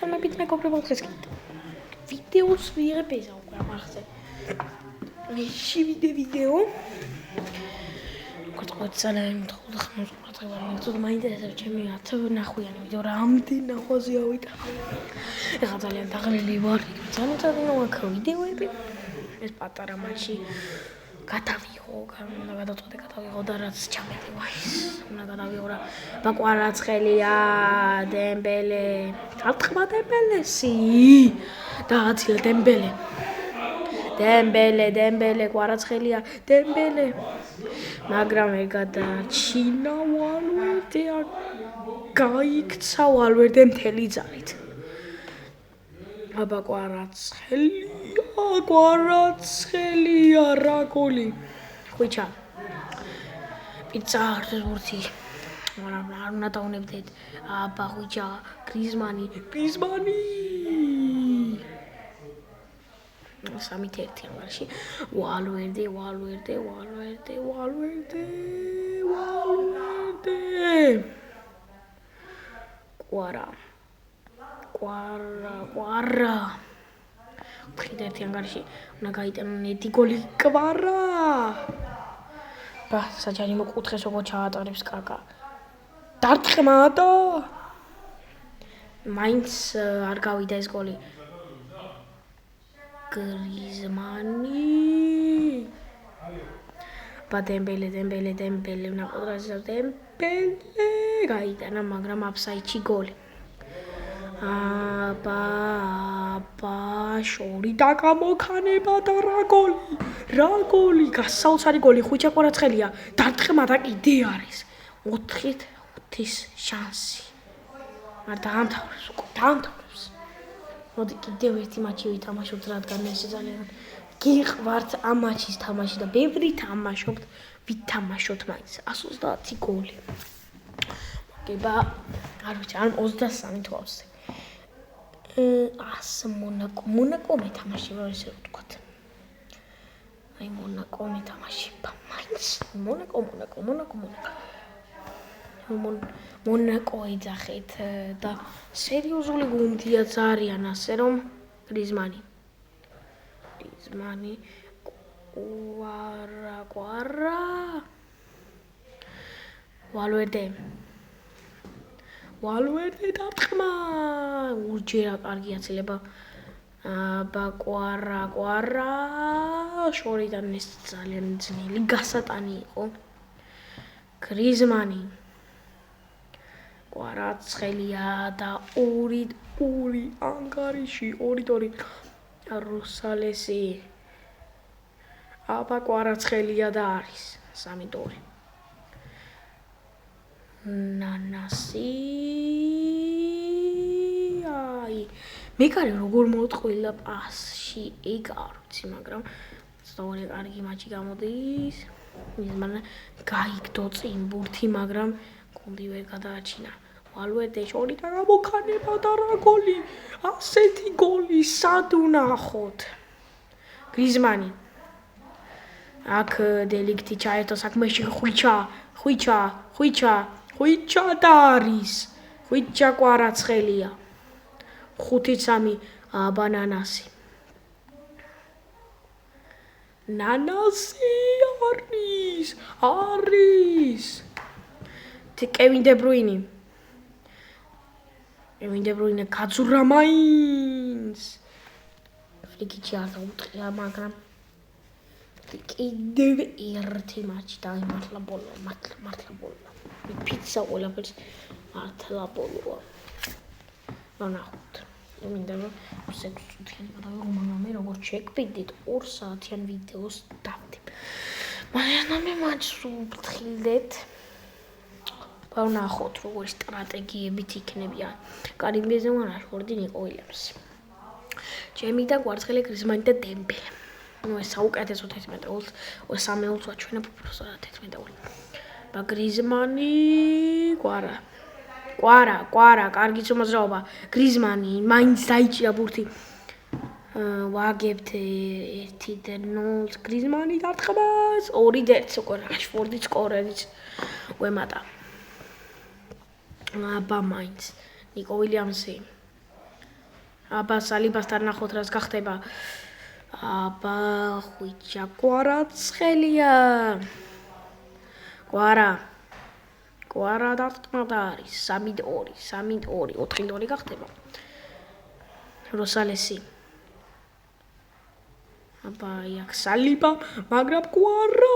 მოგესალმებით მეგობრებო, დღეს ვიდეოს ვიღებ ესა უკვე ამახსე. Meși video. Cu țălăim tot ხმოვანს mai ინტერესებს ჩემი ათო ნახვიანი ვიდეო რამდენი ნახვაზე ავიდა. ეხლა ძალიან დაღლილი ვარ. ძალიან მოაქვს ვიდეოები. ეს პატარა მაში გადავიღო, გადავიღო და რაც ჩამეტივა ის. უნდა გადავიღო რა. ბაკვარაცხელია, დემბელე. თალთხმა დემბელესი. და აცილე დემბელე. Dembele, კვარაცხელია, დემბელე. მაგრამ ეგ გადაჩინა ვალვერდე გაიქცა ვალვერდე მთელი ძალით. აბა კვარაცხელია, რა გოლი. ხვიჩა. პიცა ერთერთი. მაგრამ არ უნდა დაუნებდეთ. აბა ხვიჩა, გრიზმანი. სამით ერთი ამაში ვალვერდე კვარა ხით ერთი ანგარიში უნდა გაიტანონ ერთი გოლი კვარა საჯარი მოკუთხეს როგორ ჩაატარებს კაკა დარტყმა და მაინც არ გავიდა ეს გოლი Griezmann. Dembele, უნდა ყოდრაზა Dembele. გაიტანა, მაგრამ აფსაიდში გოლი. აბა, შორი დაგამოქანება და რა გოლი, გასაოცარი გოლი, ხვიჩა კვარაცხელია. დარტყმა და კიდე არის. 4-5 შანსი. არ დაამთავრებს. მოდი კიდევ ერთი მატჩი ვითამაშობთ, რადგან ეს ძალიან გიყვართ ამ მატჩის თამაში და ბევრი ვითამაშობთ მაინც 130 გოლი. მოგება, არ ვიცი, ან 23 თვავზე. მონაკო მეთამაშება, ესე ვთქვათ. აი მონაკო მეთამაშება, მაინც მონაკო. მონაკო ეძახეთ და სერიოზული გუნდიაც არიან, ასე რომ გრიზმანი. კვარა. ვალვერდე დარტყმა. ურჯერა კარგი აცილება. აბა კვარა. შორიდან ეს ძალიან ძნელი გასატანი იყო. გრიზმანი. კვარაცხელია და ორი ანგარიში 2-2 რუსალესი აბა კვარაცხელია და არის 3-2 ნანასი მეკარე როგორ მოტყვილა პასში ეგ არ ვიცი მაგრამ სწორი კარგი მატჩი გამოდის მიზმანა გაიგდო წინ ბურთი მაგრამ გუნდი ვერ გადააჩინა ვალვერდე შორი დაგამოქანება და რა გოლი ასეთი გოლი სად ვნახოთ გრიზმანი აქ დელიქტი ჩაერთო საქმეში ხვიჩა და არის ხვიჩა კვარაცხელია 5-3 ბანანასი არის კევინ დე ბრუინე გაძურა მაინც ფლიკიჩი არ დაუტყია მაგრამ კიდევ ერთი მატჩი დაიმართლა ბოლო ფიცა ყველაფერს მართლა ბოლოა ნახოთ მინდა რომ 6 წუთიანი გადავიღო მაგრამ მე როგორც შეგვიდით 2 საათიან ვიდეოს დავდებ მაგრამ მე მატჩს ვფრთხილდეთ ვნახოთ როგორი სტრატეგიებით იქნებიან კარიმ ბენზემა შორდი ნიკო უილიამსი ჩემი და კვარაცხელი გრიზმანი და დემბელე ну ეს საუკეთესო 11 გოლს 3 გოლს ვაჩვენებ უბრალოდ 11 გოლი გრიზმანი კვარა კარგი მოძრაობა გრიზმანი მაინც დაიჭირა ბურთი ვაგებთ 1-0 გრიზმანი დარტყმას 2-1 უკვე რაშფორდი სკორერიც უემატა აბა მაინც ნიკო უილიამსი აბა სალიბასთან ნახოთ რას გახდება. აბა ხვიჩა კვარაცხელია. კვარა დარტყმად არის 3-2, 3-2, 4-2 გახდება. როსალესი. აბა იქ სალიბა, მაგრამ კვარა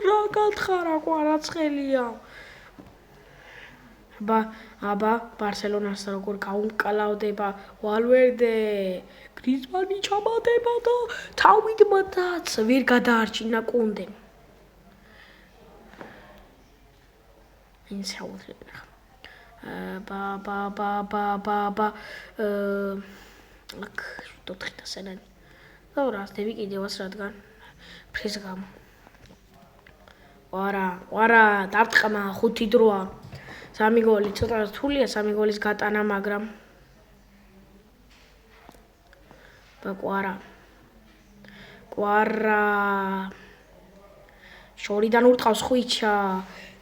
რა გათხარა კვარაცხელია. აბა ბარსელონას როგორ გაუმკლავდება ვალვერდე. გრიზმანი ჩამატება და თავით მათაც ვერ გადაარჩინა კუნდე. ინსაუტრია. აქ 4 სენანი. და რასდები კიდევაც რადგან ფრის გამო. კვარა დარტყმა 5-8. 3 გოლი ცოტა რთულია 3 გოლის გატანა, მაგრამ კვარა შორიდან ურტყავს ხვიჩა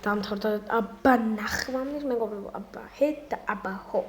დამთავრდა აბა ნახვამდის მეგობრებო აბა ჰე და აბა ჰო